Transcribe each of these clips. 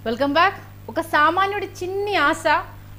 Welcome back. ఒక సామాన్యుడి చిన్ని ఆశ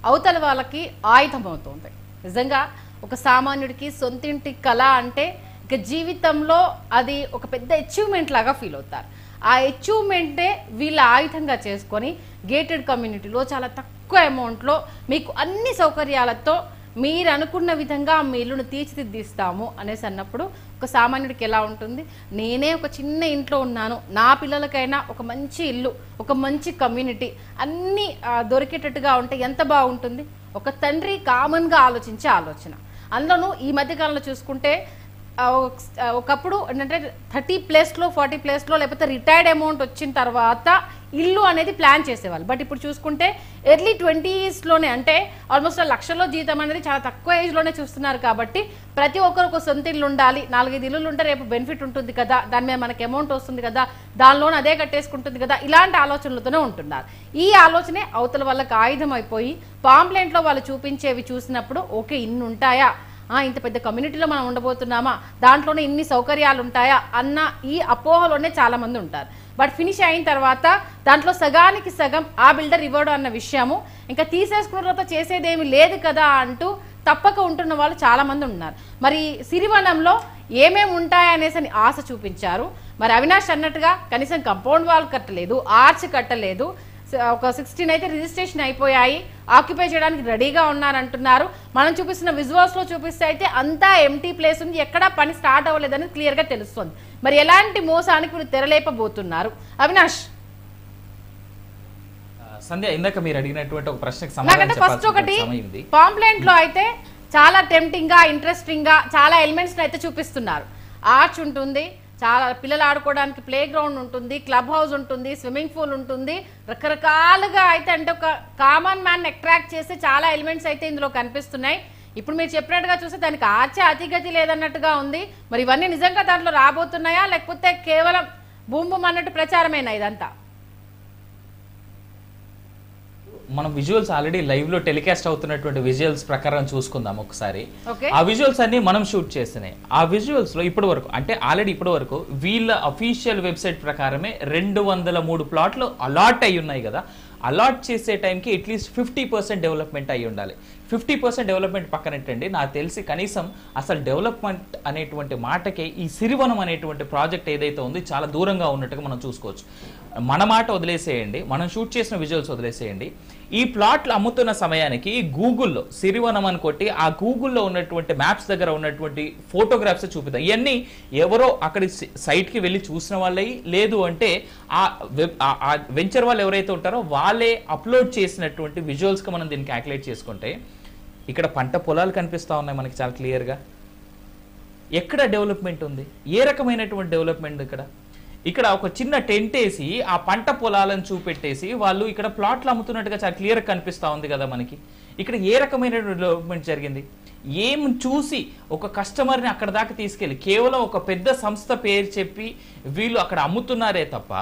అవతల వాళ్ళకి ఆయుధం అవుతుంది. నిజంగా ఒక సామాన్యుడికి సొంతింటి కళ అంటే ఇక జీవితంలో అది ఒక పెద్ద అచీవ్మెంట్ లాగా ఫీల్ అవుతారు. ఆ అచీవ్మెంటే వీళ్ళ ఆయుధంగా చేసుకొని గేటెడ్ కమ్యూనిటీలో చాలా తక్కువ అమౌంట్లో మీకు అన్ని సౌకర్యాలతో మీరు అనుకున్న విధంగా మీ ఇల్లును తీర్చిదిద్దిస్తాము అనేసి అన్నప్పుడు ఒక సామాన్యుడికి ఎలా ఉంటుంది? నేనే ఒక చిన్న ఇంట్లో ఉన్నాను, నా పిల్లలకైనా ఒక మంచి ఇల్లు, ఒక మంచి కమ్యూనిటీ అన్నీ దొరికేటట్టుగా ఉంటే ఎంత బాగుంటుంది. ఒక తండ్రి కామన్గా ఆలోచించే ఆలోచన. అందులోనూ ఈ మధ్యకాలంలో చూసుకుంటే ఒకప్పుడు ఏంటంటే 30+ 40+ లేకపోతే రిటైర్డ్ అమౌంట్ వచ్చిన తర్వాత ఇల్లు అనేది ప్లాన్ చేసేవాళ్ళు. బట్ ఇప్పుడు చూసుకుంటే ఎర్లీ 20s అంటే ఆల్మోస్ట్ లక్షల్లో జీతం అనేది చాలా తక్కువ ఏజ్లోనే చూస్తున్నారు. కాబట్టి ప్రతి ఒక్కరు ఒక సొంత ఇల్లు ఉండాలి, 4-5 ఇల్లులు ఉంటే రేపు బెనిఫిట్ ఉంటుంది కదా, దాని మీద మనకి అమౌంట్ వస్తుంది కదా, దానిలోనే అదే కట్టేసుకుంటుంది కదా, ఇలాంటి ఆలోచనలతోనే ఉంటున్నారు. ఈ ఆలోచనే అవతల వాళ్ళకి ఆయుధం అయిపోయి పాంప్లెంట్లో వాళ్ళు చూపించేవి చూసినప్పుడు ఓకే ఇన్ని ఉంటాయా, ఇంత పెద్ద కమ్యూనిటీలో మనం ఉండబోతున్నామా, దాంట్లోనే ఇన్ని సౌకర్యాలు ఉంటాయా అన్న ఈ అపోహలోనే చాలా మంది ఉంటారు. బట్ ఫినిష్ అయిన తర్వాత దాంట్లో సగానికి సగం ఆ బిల్డర్ ఇవ్వడు అన్న విషయము, ఇంకా తీసేసుకున్న తర్వాత చేసేదేమి లేదు కదా అంటూ తప్పక ఉంటున్న వాళ్ళు చాలా మంది ఉన్నారు. మరి సిరివనంలో ఏమేమి ఉంటాయనేసి ఆశ చూపించారు. మరి అవినాష్ అన్నట్టుగా కనీసం కంపౌండ్ వాల్ కట్టలేదు, ఆర్చ్ కట్టలేదు, ఒక 16 అయితే రిజిస్ట్రేషన్ అయిపోయాయి, ఆక్యుపై చేయడానికి రెడీగా ఉన్నారంటున్నారు. మనం చూపిస్తున్న విజువల్స్ లో చూపిస్తే అయితే అంతా ఎంటీ ప్లేస్ ఉంది, ఎక్కడా పని స్టార్ట్ అవ్వలేదని క్లియర్ గా తెలుస్తుంది. మరి ఎలాంటి మోసానికి మీరు తెరలేపబోతున్నారు అవినాష్? సంధ్య, ఇందాక మీరు అడిగినటువంటి ఒక ప్రశ్నకు సమాధానం ఫస్ట్ ఒకటి, పాంప్లెంట్ లో అయితే చాలా టెంప్టింగ్ గా ఇంట్రెస్టింగ్ గా చాలా ఎలిమెంట్స్ అయితే చూపిస్తున్నారు. ఆర్చ్ ఉంటుంది, చాలా పిల్లలు ఆడుకోవడానికి ప్లే గ్రౌండ్ ఉంటుంది, క్లబ్ హౌస్ ఉంటుంది, స్విమ్మింగ్ పూల్ ఉంటుంది, రకరకాలుగా అయితే అంటే ఒక కామన్ మ్యాన్ అట్రాక్ట్ చేసే చాలా ఎలిమెంట్స్ అయితే ఇందులో కనిపిస్తున్నాయి. ఇప్పుడు మీరు చెప్పినట్టుగా చూస్తే దానికి ఆర్చే అతిగతి లేదన్నట్టుగా ఉంది. మరి ఇవన్నీ నిజంగా దాంట్లో రాబోతున్నాయా లేకపోతే కేవలం బూమ్ బూమ్ అన్నట్టు ప్రచారమేనా ఇదంతా? మనం విజువల్స్ ఆల్రెడీ లైవ్ లో టెలికాస్ట్ అవుతున్నటువంటి విజువల్స్ ప్రకారం చూసుకుందాం ఒకసారి. ఆ విజువల్స్ అన్ని మనం షూట్ చేస్తున్నాయి. ఆ విజువల్స్ లో ఇప్పటి వరకు అంటే ఆల్రెడీ ఇప్పటి వరకు వీళ్ళ అఫీషియల్ వెబ్సైట్ ప్రకారమే 203 ప్లాట్లు అలాట్ అయి ఉన్నాయి కదా. అలాట్ చేసే టైంకి అట్లీస్ట్ 50% డెవలప్మెంట్ అయి ఉండాలి. 50% డెవలప్మెంట్ పక్కనట్టండి, నాకు తెలిసి కనీసం అసలు డెవలప్మెంట్ అనేటువంటి మాటకే ఈ సిరివనం అనేటువంటి ప్రాజెక్ట్ ఏదైతే ఉందో చాలా దూరంగా ఉన్నట్టుగా మనం చూసుకోవచ్చు. మన మాట వదిలేసేయండి, మనం షూట్ చేసిన విజువల్స్ వదిలేసేయండి. ఈ ప్లాట్లు అమ్ముతున్న సమయానికి గూగుల్లో సిరివనం అని కొట్టి ఆ గూగుల్లో ఉన్నటువంటి మ్యాప్స్ దగ్గర ఉన్నటువంటి ఫోటోగ్రాఫ్స్ చూపిద్దాం. ఇవన్నీ ఎవరో అక్కడి సైట్కి వెళ్ళి చూసిన వాళ్ళే, లేదు అంటే ఆ వెంచర్ వాళ్ళు ఎవరైతే ఉంటారో వాళ్ళే అప్లోడ్ చేసినటువంటి విజువల్స్కి మనం దీన్ని క్యాల్కులేట్ చేసుకుంటే ఇక్కడ పంట పొలాలు కనిపిస్తూ ఉన్నాయి మనకి చాలా క్లియర్గా. ఎక్కడ డెవలప్మెంట్ ఉంది? ఏ రకమైనటువంటి డెవలప్మెంట్? ఇక్కడ ఒక చిన్న టెంట్ వేసి ఆ పంట పొలాలను చూపెట్టేసి వాళ్ళు ఇక్కడ ప్లాట్లు అమ్ముతున్నట్టుగా చాలా క్లియర్గా కనిపిస్తూ ఉంది కదా మనకి. ఇక్కడ ఏ రకమైన డెవలప్మెంట్ జరిగింది? ఏం చూసి ఒక కస్టమర్ని అక్కడ దాకా తీసుకెళ్ళి కేవలం ఒక పెద్ద సంస్థ పేరు చెప్పి వీళ్ళు అక్కడ అమ్ముతున్నారే తప్ప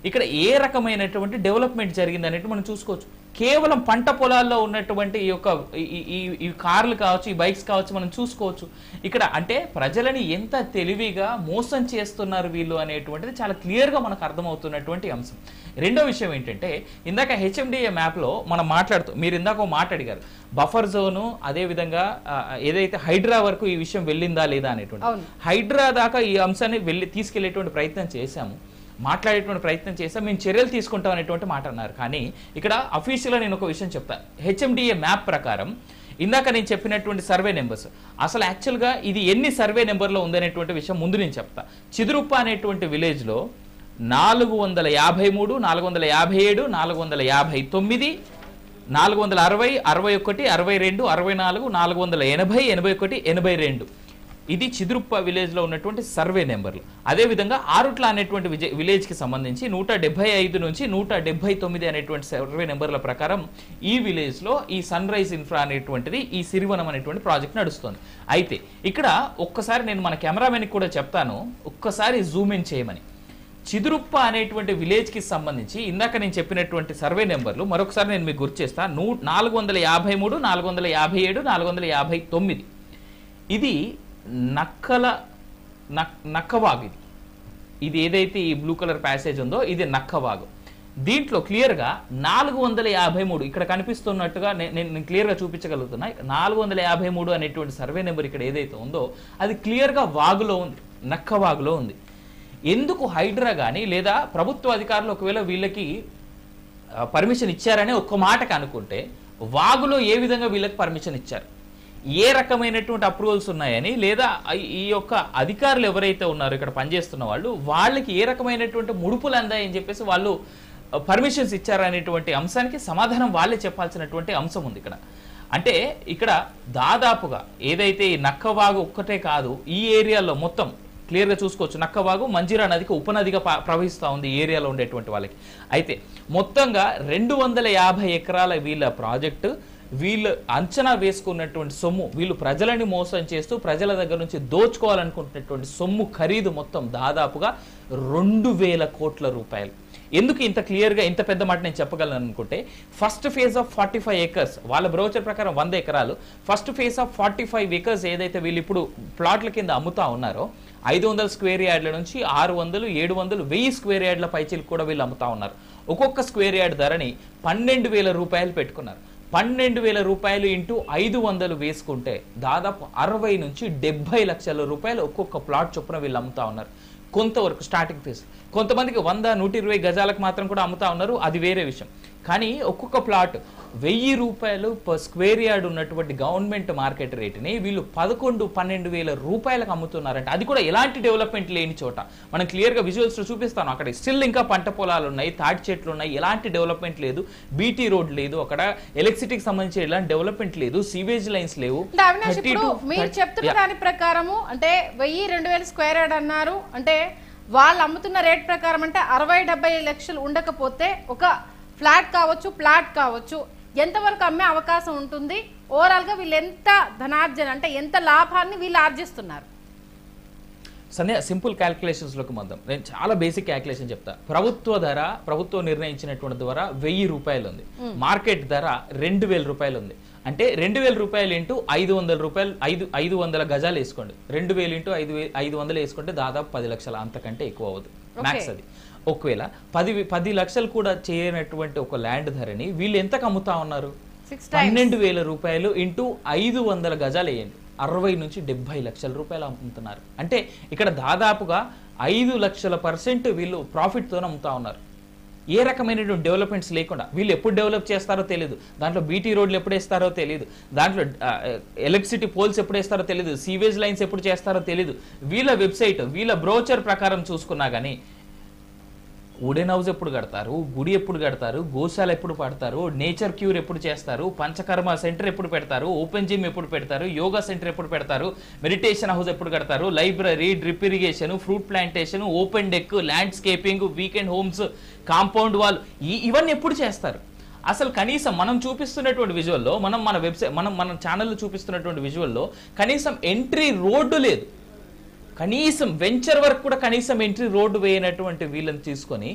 ఇక్కడ ఏ రకమైనటువంటి డెవలప్మెంట్ జరిగింది అనేది మనం చూసుకోవచ్చు. కేవలం పంట పొలాల్లో ఉన్నటువంటి ఈ కార్లు కావచ్చు, ఈ బైక్స్ కావచ్చు మనం చూసుకోవచ్చు. ఇక్కడ అంటే ప్రజలని ఎంత తెలివిగా మోసం చేస్తున్నారు వీళ్ళు అనేటువంటిది చాలా క్లియర్గా మనకు అర్థమవుతున్నటువంటి అంశం. రెండో విషయం ఏంటంటే ఇందాక హెచ్ఎండిఏ మ్యాప్లో మనం మాట్లాడుతూ మీరు ఇందాక మాట అడిగారు, బఫర్ జోను అదేవిధంగా ఏదైతే హైడ్రా వరకు ఈ విషయం వెళ్ళిందా లేదా అనేటువంటి. హైడ్రా దాకా ఈ అంశాన్ని తీసుకెళ్లేటువంటి ప్రయత్నం చేశాము, మాట్లాడేటువంటి ప్రయత్నం చేస్తాం, మేము చర్యలు తీసుకుంటాం అనేటువంటి మాట అన్నారు. కానీ ఇక్కడ అఫీషియల్గా నేను ఒక విషయం చెప్తాను. హెచ్ఎండిఏ మ్యాప్ ప్రకారం ఇందాక నేను చెప్పినటువంటి సర్వే నెంబర్స్ అసలు యాక్చువల్గా ఇది ఎన్ని సర్వే నెంబర్లో ఉందనేటువంటి విషయం ముందు నేను చెప్తా. చిదురుప్ప అనేటువంటి విలేజ్లో 453, 457, 459, 460, 61, 62, 64, 480, 81, 82 ఇది చిదురుప్ప విలేజ్ లో ఉన్నటువంటి సర్వే నెంబర్లు. అదేవిధంగా ఆరుట్ల అనేటువంటి విలేజ్ కి సంబంధించి 175 నుంచి 179 అనేటువంటి సర్వే నెంబర్ల ప్రకారం ఈ విలేజ్ లో ఈ సన్ రైజ్ ఇన్ఫ్రా అనేటువంటిది ఈ సిరివనం అనేటువంటి ప్రాజెక్ట్ నడుస్తుంది. అయితే ఇక్కడ ఒక్కసారి నేను మన కెమెరామెన్ కూడా చెప్తాను, ఒక్కసారి జూమ్ ఇన్ చేయమని. చిదురుప్ప అనేటువంటి విలేజ్ కి సంబంధించి ఇందాక నేను చెప్పినటువంటి సర్వే నెంబర్లు మరొకసారి నేను మీకు గుర్తు చేస్తా. 453, 457, 459 ఇది నక్కవాగు. ఇది ఇది ఏదైతే ఈ బ్లూ కలర్ ప్యాసేజ్ ఉందో ఇది నక్కవాగు. దీంట్లో క్లియర్గా 453 ఇక్కడ కనిపిస్తున్నట్టుగా నేను క్లియర్గా చూపించగలుగుతున్నా. 453 అనేటువంటి సర్వే నెంబర్ ఇక్కడ ఏదైతే ఉందో అది క్లియర్గా వాగులో ఉంది, నక్కవాగులో ఉంది. ఎందుకు హైడ్రా కానీ లేదా ప్రభుత్వ అధికారులు ఒకవేళ వీళ్ళకి పర్మిషన్ ఇచ్చారనే ఒక్క మాటకి అనుకుంటే వాగులో ఏ విధంగా వీళ్ళకి పర్మిషన్ ఇచ్చారు, ఏ రకమైనటువంటి అప్రూవల్స్ ఉన్నాయని, లేదా ఈ యొక్క అధికారులు ఎవరైతే ఉన్నారో ఇక్కడ పనిచేస్తున్న వాళ్ళకి ఏ రకమైనటువంటి ముడుపులు అందాయని చెప్పేసి వాళ్ళు పర్మిషన్స్ ఇచ్చారనేటువంటి అంశానికి సమాధానం వాళ్ళే చెప్పాల్సినటువంటి అంశం ఉంది ఇక్కడ. అంటే ఇక్కడ దాదాపుగా ఏదైతే ఈ నక్కవాగు ఒక్కటే కాదు, ఈ ఏరియాలో మొత్తం క్లియర్గా చూసుకోవచ్చు. నక్కవాగు మంజీరా నదికి ఉపనదిగా ప్రవహిస్తూ ఉంది ఈ ఏరియాలో ఉండేటువంటి వాళ్ళకి. అయితే మొత్తంగా 250 ఎకరాల వీళ్ళ ప్రాజెక్టు, వీళ్ళు అంచనా వేసుకున్నటువంటి సొమ్ము, వీళ్ళు ప్రజలని మోసం చేస్తూ ప్రజల దగ్గర నుంచి దోచుకోవాలనుకుంటున్నటువంటి సొమ్ము ఖరీదు మొత్తం దాదాపుగా 2000 కోట్ల రూపాయలు. ఎందుకు ఇంత క్లియర్గా ఇంత పెద్ద మాట నేను చెప్పగలను అనుకుంటే, ఫస్ట్ ఫేజ్ ఆఫ్ 45 ఏకర్స్, వాళ్ళ బ్రోచర్ ప్రకారం 100 ఎకరాలు, ఫస్ట్ ఫేజ్ ఆఫ్ 45 ఏకర్స్ ఏదైతే వీళ్ళు ఇప్పుడు ప్లాట్ల కింద అమ్ముతా ఉన్నారో 500 స్క్వేర్ యార్డ్ల నుంచి 600, 700, 1000 స్క్వేర్ యార్డ్ల పైచీలు కూడా వీళ్ళు అమ్ముతా ఉన్నారు. ఒక్కొక్క స్క్వేర్ యార్డ్ ధరని 12,000 రూపాయలు పెట్టుకున్నారు. 12,000 రూపాయలు ఇంటూ 500 వేసుకుంటే దాదాపు 60 నుంచి 70 లక్షల రూపాయలు ఒక్కొక్క ప్లాట్ చొప్పున వీళ్ళు అమ్ముతా ఉన్నారు. కొంతవరకు స్టార్టింగ్ ఫేజ్, కొంతమందికి 100, 120 గజాలకు మాత్రం కూడా అమ్ముతా ఉన్నారు, అది వేరే విషయం. కానీ ఒక్కొక్క ప్లాట్ 1000 రూపాయలు పర్ స్క్వేర్ యార్డ్ ఉన్నటువంటి గవర్నమెంట్ మార్కెట్ రేటుని వీళ్ళు 11-12,000 రూపాయలకు అమ్ముతున్నారంటే, అది కూడా ఎలాంటి డెవలప్మెంట్ లేని చోట. మనం క్లియర్గా విజువల్స్లో చూపిస్తాను. అక్కడ స్టిల్ ఇంకా పంట పొలాలు ఉన్నాయి, తాటి చెట్లు ఉన్నాయి, ఎలాంటి డెవలప్మెంట్ లేదు, బీటీ రోడ్ లేదు, అక్కడ ఎలక్ట్రిసిటీకి సంబంధించి ఎలాంటి డెవలప్మెంట్ లేదు, సీవేజ్ లైన్స్ లేవు. మీరు చెప్తున్న దాని ప్రకారము అంటే 1000-2000 స్క్వేర్ యార్డ్ అన్నారు అంటే వాళ్ళు అమ్ముతున్న రేట్ ప్రకారం అంటే 60-70 లక్షలు ఉండకపోతే ఒక ఫ్లాట్ కావచ్చు, ప్లాట్ కావచ్చు, ఎంతవరకు అమ్మే అవకాశం ఉంటుంది? ఓవరాల్ గా వీళ్ళు ఎంత ధనార్జన అంటే ఎంత లాభాన్ని వీళ్ళు ఆర్జిస్తున్నారు? సంధ్య, సింపుల్ క్యాల్కులేషన్స్ లోకి మందం. నేను చాలా బేసిక్ క్యాల్కులేషన్ చెప్తా. ప్రభుత్వ ధర, ప్రభుత్వం నిర్ణయించినటువంటి ధర 1000 రూపాయలు ఉంది, మార్కెట్ ధర 2000 రూపాయలు ఉంది. అంటే 2000 రూపాయలు ఇంటూ 500 రూపాయలు, 500 గజాలు వేసుకోండి. 2000 ఇంటూ 500 వేసుకుంటే దాదాపు 10 లక్షలు, అంతకంటే ఎక్కువ అవ్వదు మ్యాక్స్ అది. ఒకవేళ 10 లక్షలు కూడా చేయనటువంటి ఒక ల్యాండ్ ధరని వీళ్ళు ఎంతకు అమ్ముతా ఉన్నారు? 12,000 రూపాయలు ఇంటూ 500 గజాలు వేయండి, 60 నుంచి 70 లక్షల రూపాయలు అమ్ముతున్నారు. అంటే ఇక్కడ దాదాపుగా 5 లక్షల% వీళ్ళు ప్రాఫిట్తో అమ్ముతా ఉన్నారు. ఏ రకమైనటువంటి డెవలప్మెంట్స్ లేకుండా. వీళ్ళు ఎప్పుడు డెవలప్ చేస్తారో తెలియదు, దాంట్లో బీటీ రోడ్లు ఎప్పుడు వేస్తారో తెలియదు, దాంట్లో ఎలక్ట్రిసిటీ పోల్స్ ఎప్పుడు వేస్తారో తెలియదు, సీవేజ్ లైన్స్ ఎప్పుడు చేస్తారో తెలియదు. వీళ్ళ వెబ్సైట్, వీళ్ళ బ్రోచర్ ప్రకారం చూసుకున్నా కానీ వుడెన్ హౌస్ ఎప్పుడు కడతారు, గుడి ఎప్పుడు కడతారు, గోశాల ఎప్పుడు పడతారు, నేచర్ క్యూర్ ఎప్పుడు చేస్తారు, పంచకర్మ సెంటర్ ఎప్పుడు పెడతారు, ఓపెన్ జిమ్ ఎప్పుడు పెడతారు, యోగా సెంటర్ ఎప్పుడు పెడతారు, మెడిటేషన్ హౌస్ ఎప్పుడు కడతారు, library, drip irrigation, fruit plantation, open deck, landscaping, weekend homes, compound wall, ఇవన్నీ ఎప్పుడు చేస్తారు? అసలు కనీసం మనం చూపిస్తున్నటువంటి విజువల్లో, మన వెబ్సైట్, మన ఛానల్లో చూపిస్తున్నటువంటి విజువల్లో కనీసం ఎంట్రీ రోడ్డు లేదు. కనీసం వెంచర్ వర్క్ కూడా కనీసం ఎంట్రీ రోడ్డు వేయనటువంటి వీళ్ళని తీసుకొని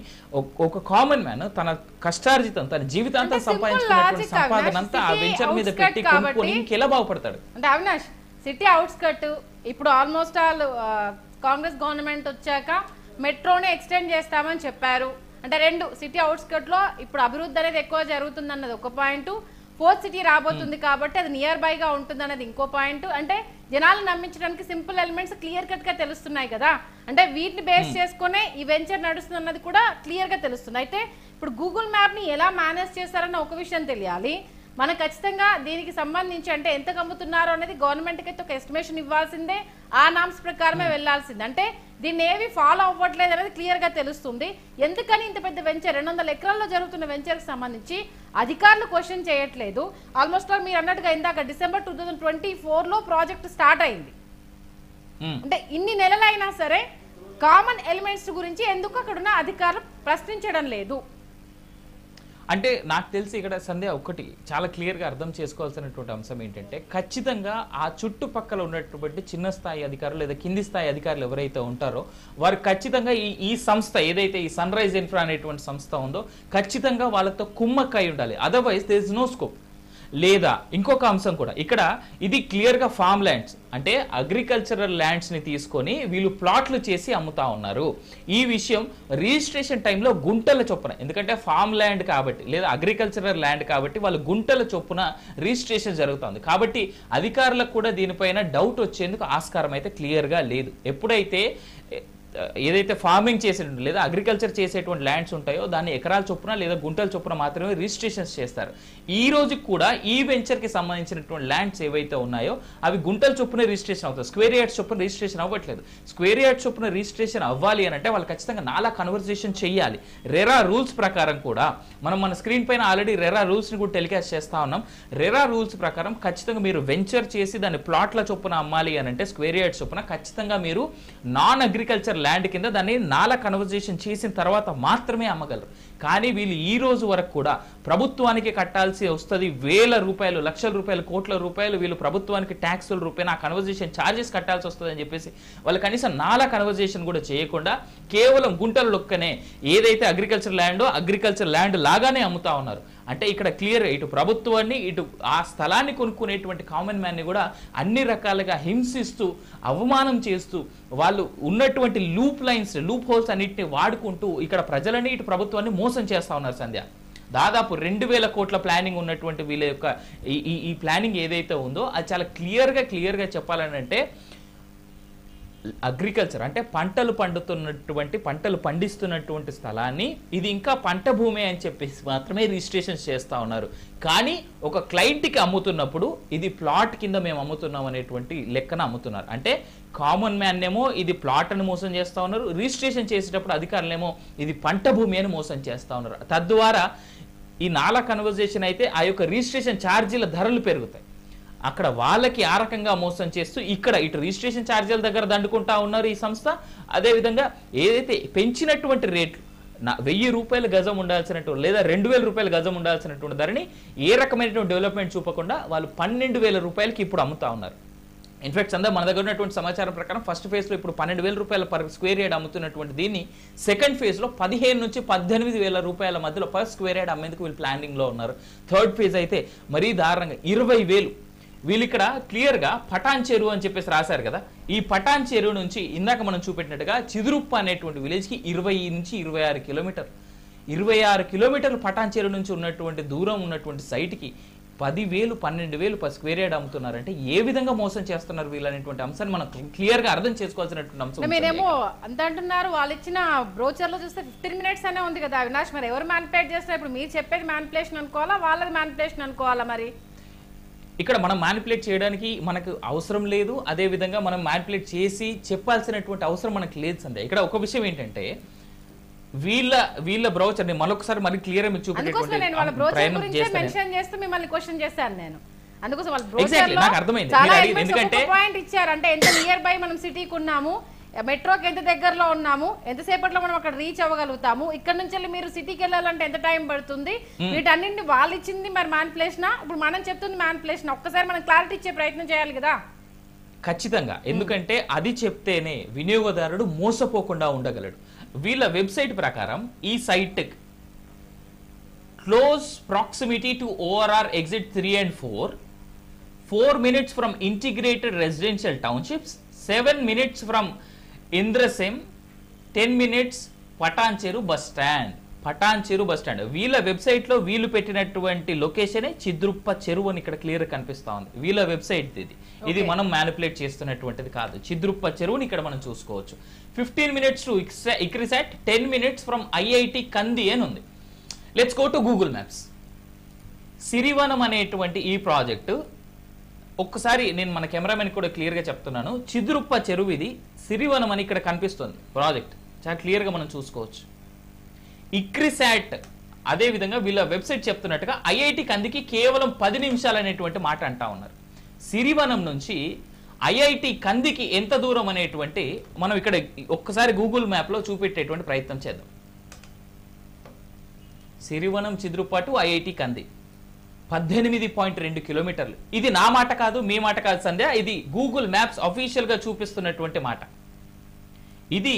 ఒక కామన్ మ్యాన్ తన కష్టార్జితం, తన జీవితాంతం సంపాదించుకున్నటువంటి సంపాదన అంతా ఆ వెంచర్ మీద పెట్టి కొనుక్కొని ఇంకెలా బాగుపడతాడు? అంటే అవినాష్, సిటీ అవుట్స్కట్ ఇప్పుడు ఆల్మోస్ట్ ఆల్ కాంగ్రెస్ గవర్నమెంట్ వచ్చాక మెట్రోని ఎక్స్టెండ్ చేస్తామని చెప్పారు. అంటే 2 సిటీ అవుట్స్కట్ లో ఇప్పుడు అభివృద్ధి అనేది ఎక్కువ జరుగుతుంది అన్నది ఒక పాయింట్, 4th సిటీ రాబోతుంది కాబట్టి అది నియర్ బై గా ఉంటుంది అన్నది ఇంకో పాయింట్. అంటే జనాలు నమ్మించడానికి సింపుల్ ఎలిమెంట్స్ క్లియర్ కట్ గా తెలుస్తున్నాయి కదా. అంటే వీటిని బేస్ చేసుకునే ఈ వెంచర్ నడుస్తుంది అన్నది కూడా క్లియర్ గా తెలుస్తుంది. అయితే ఇప్పుడు గూగుల్ మ్యాప్ ని ఎలా మేనేజ్ చేస్తారన్న ఒక విషయం తెలియాలి. మనకు ఖచ్చితంగా దీనికి సంబంధించి అంటే ఎంత అమ్ముతున్నారో అనేది గవర్నమెంట్కి అయితే ఒక ఎస్టిమేషన్ ఇవ్వాల్సిందే, ఆ నామ్స్ ప్రకారమే వెళ్లాల్సిందే. అంటే దీన్ని ఏవి ఫాలో అవ్వట్లేదు అనేది క్లియర్ గా తెలుస్తుంది. ఎందుకని ఇంత పెద్ద వెంచర్ 200 ఎకరాల్లో జరుగుతున్న వెంచర్ కి సంబంధించి అధికారులు క్వశ్చన్ చేయట్లేదు? ఆల్మోస్ట్ మీరు అన్నట్టుగా ఇందాక డిసెంబర్ 2024లో ప్రాజెక్ట్ స్టార్ట్ అయింది. అంటే ఇన్ని నెలలైనా సరే కామన్ ఎలిమెంట్స్ గురించి ఎందుకు అక్కడున్న అధికారులు ప్రశ్నించడం లేదు? అంటే నాకు తెలిసి ఇక్కడ సంధ్య ఒకటి చాలా క్లియర్గా అర్థం చేసుకోవాల్సినటువంటి అంశం ఏంటంటే, ఖచ్చితంగా ఆ చుట్టుపక్కల ఉన్నటువంటి చిన్న స్థాయి అధికారులు లేదా కింది స్థాయి అధికారులు ఎవరైతే ఉంటారో వారు ఖచ్చితంగా ఈ సంస్థ ఏదైతే ఈ సన్ రైజ్ ఇన్ఫ్రా అనేటువంటి సంస్థ ఉందో ఖచ్చితంగా వాళ్ళతో కుమ్మక్కై ఉండాలి. Otherwise there is no scope. లేదా ఇంకొక అంశం కూడా ఇక్కడ ఇది క్లియర్ గా ఫార్మ్ ల్యాండ్స్ అంటే అగ్రికల్చరల్ ల్యాండ్స్ ని తీసుకొని వీళ్ళు ప్లాట్లు చేసి అమ్ముతా ఉన్నారు. ఈ విషయం రిజిస్ట్రేషన్ టైంలో గుంటల చొప్పున, ఎందుకంటే ఫార్మ్ ల్యాండ్ కాబట్టి లేదా అగ్రికల్చరల్ ల్యాండ్ కాబట్టి వాళ్ళు గుంటల చొప్పున రిజిస్ట్రేషన్ జరుగుతుంది. కాబట్టి అధికారులకు కూడా దీనిపైన డౌట్ వచ్చేందుకు ఆస్కారం అయితే క్లియర్ గా లేదు. ఎప్పుడైతే ఏదైతే ఫార్మింగ్ చేసే లేదా అగ్రికల్చర్ చేసేటువంటి ల్యాండ్స్ ఉంటాయో దాన్ని ఎకరాల చొప్పున లేదా గుంటల చొప్పున మాత్రమే రిజిస్ట్రేషన్స్ చేస్తారు. ఈ రోజు కూడా ఈ వెంచర్ కి సంబంధించినటువంటి ల్యాండ్స్ ఏవైతే ఉన్నాయో అవి గుంటల చొప్పున రిజిస్ట్రేషన్ అవుతాయి, స్క్వేర్ యార్డ్స్ చొప్పున రిజిస్ట్రేషన్ అవ్వట్లేదు. స్క్వేర్ యార్డ్స్ చొప్పున రిజిస్ట్రేషన్ అవ్వాలి అని అంటే వాళ్ళు ఖచ్చితంగా నాలా కన్వర్జేషన్ చేయాలి. రెరా రూల్స్ ప్రకారం కూడా మన స్క్రీన్ పైన ఆల్రెడీ రెరా రూల్స్ ని కూడా టెలికాస్ట్ చేస్తా ఉన్నాం. రెరా రూల్స్ ప్రకారం ఖచ్చితంగా మీరు వెంచర్ చేసి దాన్ని ప్లాట్ల చొప్పున అమ్మాలి అని అంటే స్క్వేర్ యార్డ్స్ చొప్పున ఖచ్చితంగా మీరు నాన్ అగ్రికల్చర్ ల్యాండ్ కింద దాన్ని నాలా కన్వర్జేషన్ చేసిన తర్వాత మాత్రమే అమ్మగలరు. కానీ వీళ్ళు ఈ రోజు వరకు కూడా ప్రభుత్వానికి కట్టాల్సి వస్తుంది వేల రూపాయలు, లక్షల రూపాయలు, కోట్ల రూపాయలు వీళ్ళు ప్రభుత్వానికి ట్యాక్సుల రూపాయలు ఆ కన్వర్జేషన్ ఛార్జెస్ కట్టాల్సి వస్తుంది అని చెప్పేసి వాళ్ళు కనీసం నాలా కన్వర్జేషన్ కూడా చేయకుండా కేవలం గుంటల లొక్కనే ఏదైతే అగ్రికల్చర్ ల్యాండో అగ్రికల్చర్ ల్యాండ్ లాగానే అమ్ముతా ఉన్నారు. అంటే ఇక్కడ క్లియర్ ఇటు ప్రభుత్వాన్ని ఇటు ఆ స్థలాన్ని కొనుక్కునేటువంటి కామన్ మ్యాన్ని కూడా అన్ని రకాలుగా హింసిస్తూ అవమానం చేస్తూ వాళ్ళు ఉన్నటువంటి లూప్ లైన్స్, లూప్ హోల్స్ అన్నిటిని వాడుకుంటూ ఇక్కడ ప్రజలని ఇటు ప్రభుత్వాన్ని మోసం చేస్తా ఉన్నారు. సంధ్య దాదాపు 2000 కోట్ల ప్లానింగ్ ఉన్నటువంటి వీళ్ళ యొక్క ఈ ప్లానింగ్ ఏదైతే ఉందో అది చాలా క్లియర్గా చెప్పాలని అంటే అగ్రికల్చర్ అంటే పంటలు పండిస్తున్నటువంటి స్థలాన్ని ఇది ఇంకా పంట భూమి అని చెప్పేసి మాత్రమే రిజిస్ట్రేషన్ చేస్తా ఉన్నారు. కానీ ఒక క్లయింట్కి అమ్ముతున్నప్పుడు ఇది ప్లాట్ కింద మేము అమ్ముతున్నాం అనేటువంటి లెక్కన అమ్ముతున్నారు. అంటే కామన్ మ్యాన్ ఏమో ఇది ప్లాట్ అని మోసం చేస్తా ఉన్నారు, రిజిస్ట్రేషన్ చేసేటప్పుడు అధికారులేమో ఇది పంట భూమి అని మోసం చేస్తా ఉన్నారు. తద్వారా ఈ నాలా కన్వర్జేషన్ అయితే ఆ యొక్క రిజిస్ట్రేషన్ ఛార్జీల ధరలు పెరుగుతాయి. అక్కడ వాళ్ళకి ఆ రకంగా మోసం చేస్తూ ఇక్కడ ఇటు రిజిస్ట్రేషన్ ఛార్జీల దగ్గర దండుకుంటా ఉన్నారు ఈ సంస్థ. అదేవిధంగా ఏదైతే పెంచినటువంటి రేట్లు 1000 రూపాయల గజం ఉండాల్సినటువంటి లేదా 2000 రూపాయల గజం ఉండాల్సినటువంటి ధరని ఏ రకమైనటువంటి డెవలప్మెంట్ చూపకుండా వాళ్ళు 12,000 రూపాయలకి ఇప్పుడు అమ్ముతా ఉన్నారు. ఇన్ఫాక్ట్ సందా మన దగ్గర ఉన్నటువంటి సమాచారం ప్రకారం ఫస్ట్ ఫేజ్ లో ఇప్పుడు 12,000 రూపాయల పర్ స్క్వేర్ యార్డ్ అమ్ముతున్నటువంటి దీన్ని సెకండ్ ఫేజ్ లో 15 నుంచి 18,000 రూపాయల మధ్యలో పర్ స్క్వేర్ యార్డ్ అమ్మేందుకు వీళ్ళు ప్లానింగ్ లో ఉన్నారు. థర్డ్ ఫేజ్ అయితే మరీ దారుణంగా 20,000. వీళ్ళు ఇక్కడ క్లియర్ గా పటాన్ చెరువు అని చెప్పేసి రాశారు కదా, ఈ పటాన్ చెరువు నుంచి ఇందాక మనం చూపెట్టినట్టుగా చిదురుప్ప అనేటువంటి విలేజ్ కి 20 నుంచి 26 కిలోమీటర్లు 26 కిలోమీటర్లు పటాన్ చెరువు నుంచి ఉన్నటువంటి దూరం ఉన్నటువంటి సైట్ కి 10,000 12,000 పర్ స్క్వేర్ యార్డ్ అమ్ముతున్నారంటే ఏ విధంగా మోసం చేస్తున్నారు వీళ్ళు అనేటువంటి అంశాన్ని మనం క్లియర్ గా అర్థం చేసుకోవాల్సినటువంటి అంశం. మీరేమో అంత అంటున్నారు, వాళ్ళు ఇచ్చిన బ్రోచర్ లో చూస్తే 15 మినిట్స్ అనే ఉంది కదా అవినాష్. మరి ఎవరు మ్యానిపులేట్ చేస్తారు? ఇప్పుడు మీరు చెప్పేది మ్యానిపులేషన్ అనుకోవాలా, వాళ్ళది మ్యానిపులేషన్ అనుకోవాలా? మరి ఇక్కడ మనం మ్యానిపులేట్ చేయడానికి మనకు అవసరం లేదు, అదే విధంగా మనం మ్యానిపులేట్ చేసి చెప్పాల్సినటువంటి అవసరం మనకు లేదు సంధ్య. ఇక్కడ ఒక విషయం ఏంటంటే వీళ్ళ బ్రౌచర్ ని మరొకసారి మరి క్లియర్ మీకు చూపించేటువంటి మెన్షన్ చేస్తూ మిమ్మల్ని క్వశ్చన్ చేశాను నేను. అందుకోసం వాళ్ళ బ్రోచర్ లో నాకు అర్థమైంది ఎందుకంటే పాయింట్ ఇచ్చారు. అంటే ఎంత నియర్ బై మనం సిటీకి ఉన్నాము, మెట్రోకి ఎంత దగ్గరలో ఉన్నాము, ఎంతసేపట్లో మనం అక్కడ రీచ్ అవ్వగలుగుతాము, ఇక్కడ నుంచి మీరు సిటీకి వెళ్ళాలంటే ఎంత టైం పడుతుంది, వీటన్నింటిని వాళ్ళు ఇచ్చింది మరి మ్యానిపులేషన్, ఇప్పుడు మనం చెప్తుంది మ్యానిపులేషన్. ఒక్కసారి మనం క్లారిటీ ఇచ్చే ప్రయత్నం చేయాలి కదా. ఖచ్చితంగా, ఎందుకంటే అది చెప్తేనే వినియోగదారుడు మోసపోకుండా ఉండగలడు. వీళ్ళ వెబ్సైట్ ప్రకారం ఈ site close proximity to ORR exit 3 and 4 minutes from integrated residential townships, 7 minutes from Indresham, 10 minutes Patancheru bus stand. Patan చెరు బస్ స్టాండ్ వీళ్ళ వెబ్సైట్ లో వీళ్ళు పెట్టినటువంటి లొకేషనే చిద్రుప్ప చెరువు అని ఇక్కడ క్లియర్ కనిపిస్తా ఉంది. వీళ్ళ వెబ్సైట్ ఇది మనం మ్యానిపులేట్ చేస్తున్నటువంటిది కాదు. చిద్రుప్ప చెరువుని ఇక్కడ మనం చూసుకోవచ్చు. 15 minutes to ICRISAT, 10 minutes from IIT Kandi అని ఉంది. Let's go to Google Maps. Sirivanam అనేటువంటి ఈ ప్రాజెక్టు ఒక్కసారి నేను మన కెమెరామెన్ కూడా క్లియర్ గా చెప్తున్నాను. చిద్రుప్ప చెరువు ఇది, సిరివనం అని ఇక్కడ కనిపిస్తుంది ప్రాజెక్ట్, చాలా క్లియర్ గా మనం చూసుకోవచ్చు. ఇక్రిసాట్ అదే విధంగా వీళ్ళ వెబ్సైట్ చెప్తున్నట్టుగా ఐఐటి కందికి కేవలం 10 నిమిషాలు అనేటువంటి మాట అంటా ఉన్నారు. సిరివనం నుంచి ఐఐటి కందికి ఎంత దూరం అనేటువంటి మనం ఇక్కడ ఒక్కసారి గూగుల్ మ్యాప్ లో చూపెట్టేటువంటి ప్రయత్నం చేద్దాం. సిరివనం చిద్రుప్ప టు ఐఐటి కంది 18.2 కిలోమీటర్లు. ఇది నా మాట కాదు, మీ మాట కాదు సంధ్య, ఇది గూగుల్ మ్యాప్స్ అఫీషియల్ గా చూపిస్తున్నటువంటి మాట. ఇది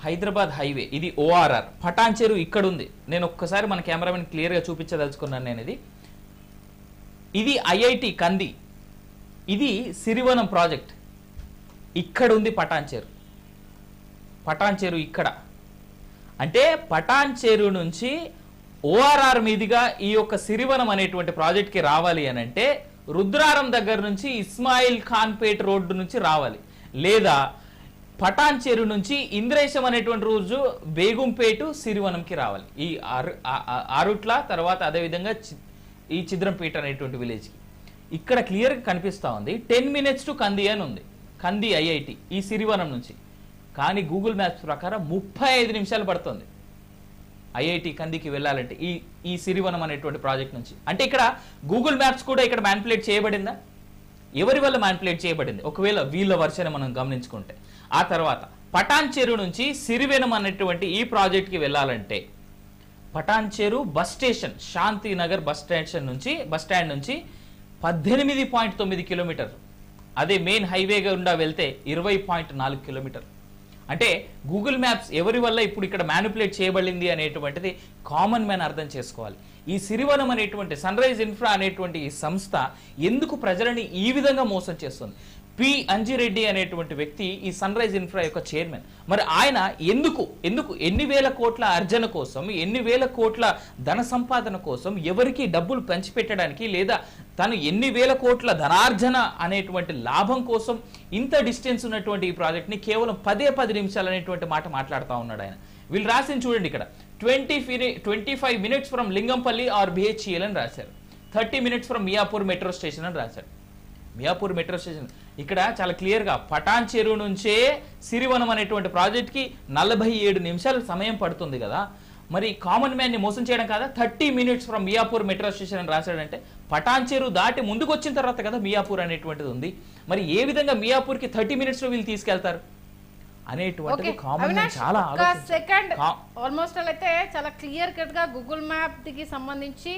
హైదరాబాద్ హైవే, ఇది ఓఆర్ఆర్. పటాన్ చెరువు ఇక్కడ ఉంది. నేను ఒక్కసారి మన కెమెరామెన్ క్లియర్ గా చూపించదలుచుకున్నాను. నేను ఇది ఇది ఐఐటి కంది, ఇది సిరివనం ప్రాజెక్ట్. ఇక్కడ ఉంది పటాన్చేరు. పటాన్చేరు ఇక్కడ అంటే పటాన్చేరు నుంచి ఓఆర్ఆర్ మీదుగా ఈ యొక్క సిరివనం అనేటువంటి ప్రాజెక్ట్కి రావాలి అని అంటే రుద్రారం దగ్గర నుంచి ఇస్మాయిల్ ఖాన్పేట్ రోడ్డు నుంచి రావాలి, లేదా పటాన్చేరు నుంచి ఇంద్రేశం అనేటువంటి రోజు బేగుంపేటు సిరివనంకి రావాలి. ఈ ఆరుట్ల తర్వాత అదేవిధంగా ఈ చిద్రంపేట అనేటువంటి విలేజ్కి. ఇక్కడ క్లియర్గా కనిపిస్తూ ఉంది 10 minutes టు కంది అని ఉంది, కంది ఐఐటి ఈ సిరివనం నుంచి. కానీ గూగుల్ మ్యాప్స్ ప్రకారం 35 నిమిషాలు పడుతుంది ఐఐటి కందికి వెళ్ళాలంటే ఈ సిరివనం అనేటువంటి ప్రాజెక్ట్ నుంచి. అంటే ఇక్కడ గూగుల్ మ్యాప్స్ కూడా ఇక్కడ మ్యానిపులేట్ చేయబడిందా? ఎవరి వల్ల మ్యానిపులేట్ చేయబడింది? ఒకవేళ వీళ్ళ వర్షన్ మనం గమనించుకుంటే. ఆ తర్వాత పటాన్చేరు నుంచి సిరివెనం అనేటువంటి ఈ ప్రాజెక్ట్కి వెళ్ళాలంటే Patancheru bus station, Shantinagar bus station నుంచి, బస్ స్టాండ్ నుంచి 18.9 కిలోమీటర్లు. అదే మెయిన్ హైవే గుండా వెళ్తే 20.4 కిలోమీటర్లు. అంటే గూగుల్ మ్యాప్స్ ఎవరి వల్ల ఇప్పుడు ఇక్కడ మ్యానిపులేట్ చేయబడింది అనేటువంటిది కామన్ మ్యాన్ అర్థం చేసుకోవాలి. ఈ సిరివనం అనేటువంటి సన్ రైజ్ ఇన్ఫ్రా అనేటువంటి ఈ సంస్థ ఎందుకు ప్రజలని ఈ విధంగా మోసం చేస్తుంది? పి అంజిరెడ్డి అనేటువంటి వ్యక్తి ఈ సన్ రైజ్ ఇన్ఫ్రా యొక్క చైర్మన్. మరి ఆయన ఎందుకు ఎన్ని వేల కోట్ల అర్జన కోసం, ఎన్ని వేల కోట్ల ధన సంపాదన కోసం, ఎవరికి డబ్బులు పంచిపెట్టడానికి, లేదా తను ఎన్ని వేల కోట్ల ధనార్జన అనేటువంటి లాభం కోసం ఇంత డిస్టెన్స్ ఉన్నటువంటి ఈ ప్రాజెక్ట్ని కేవలం 10 నిమిషాలు అనేటువంటి మాట మాట్లాడుతూ ఉన్నాడు ఆయన. వీళ్ళు రాసింది చూడండి, ఇక్కడ 25 minutes from Lingampally or BHEL అని రాశారు, 30 minutes from Miyapur metro station అని రాశారు. మియాపూర్ మెట్రో స్టేషన్ ఇక్కడ చాలా క్లియర్గా పటాన్చేరు నుంచే సిరివనం అనేటువంటి ప్రాజెక్ట్కి 47 నిమిషాలు సమయం పడుతుంది కదా. మరి కామన్ మ్యాన్ని మోసం చేయడం కదా? 30 minutes from Miyapur metro station అని రాశాడంటే పటాన్చేరు దాటి ముందుకు వచ్చిన తర్వాత కదా మియాపూర్ అనేటువంటిది ఉంది. మరి ఏ విధంగా మియాపూర్కి 30 minutes లో వీళ్ళు తీసుకెళ్తారు అనేటువంటిది కామన్ మ్యాన్ చాలా సెకండ్ ఆల్మోస్ట్ అయితే చాలా క్లియర్ కట్ గా గూగుల్ మ్యాప్ కి సంబంధించి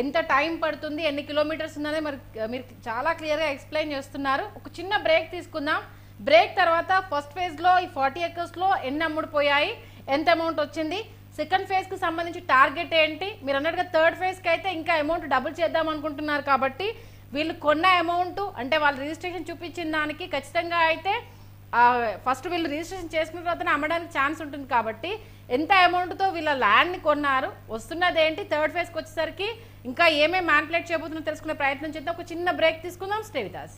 ఎంత టైం పడుతుంది, ఎన్ని కిలోమీటర్స్ ఉన్నదే మరి మీరు చాలా క్లియర్గా ఎక్స్ప్లెయిన్ చేస్తున్నారు. ఒక చిన్న బ్రేక్ తీసుకుందాం. బ్రేక్ తర్వాత ఫస్ట్ ఫేజ్లో ఈ 40 acres ఎన్ని అమ్ముడుపోయాయి, ఎంత అమౌంట్ వచ్చింది, సెకండ్ ఫేజ్కి సంబంధించి టార్గెట్ ఏంటి, మీరు అన్నట్టుగా థర్డ్ ఫేజ్కి అయితే ఇంకా అమౌంట్ డబుల్ చేద్దాం అనుకుంటున్నారు. కాబట్టి వీళ్ళు కొన్న అమౌంట్ అంటే వాళ్ళు రిజిస్ట్రేషన్ చూపించిన దానికి ఖచ్చితంగా అయితే ఫస్ట్ వీళ్ళు రిజిస్ట్రేషన్ చేసుకున్న తర్వాత అమ్మడానికి ఛాన్స్ ఉంటుంది. కాబట్టి ఎంత అమౌంట్తో వీళ్ళ ల్యాండ్ని కొన్నారు, వస్తున్నది ఏంటి, థర్డ్ ఫేజ్కి వచ్చేసరికి ఇంకా ఏమేమి మ్యానిపులేట్ చేయబోతుందో తెలుసుకునే ప్రయత్నం చేద్దాం. ఒక చిన్న బ్రేక్ తీసుకుందాం. Stay with us.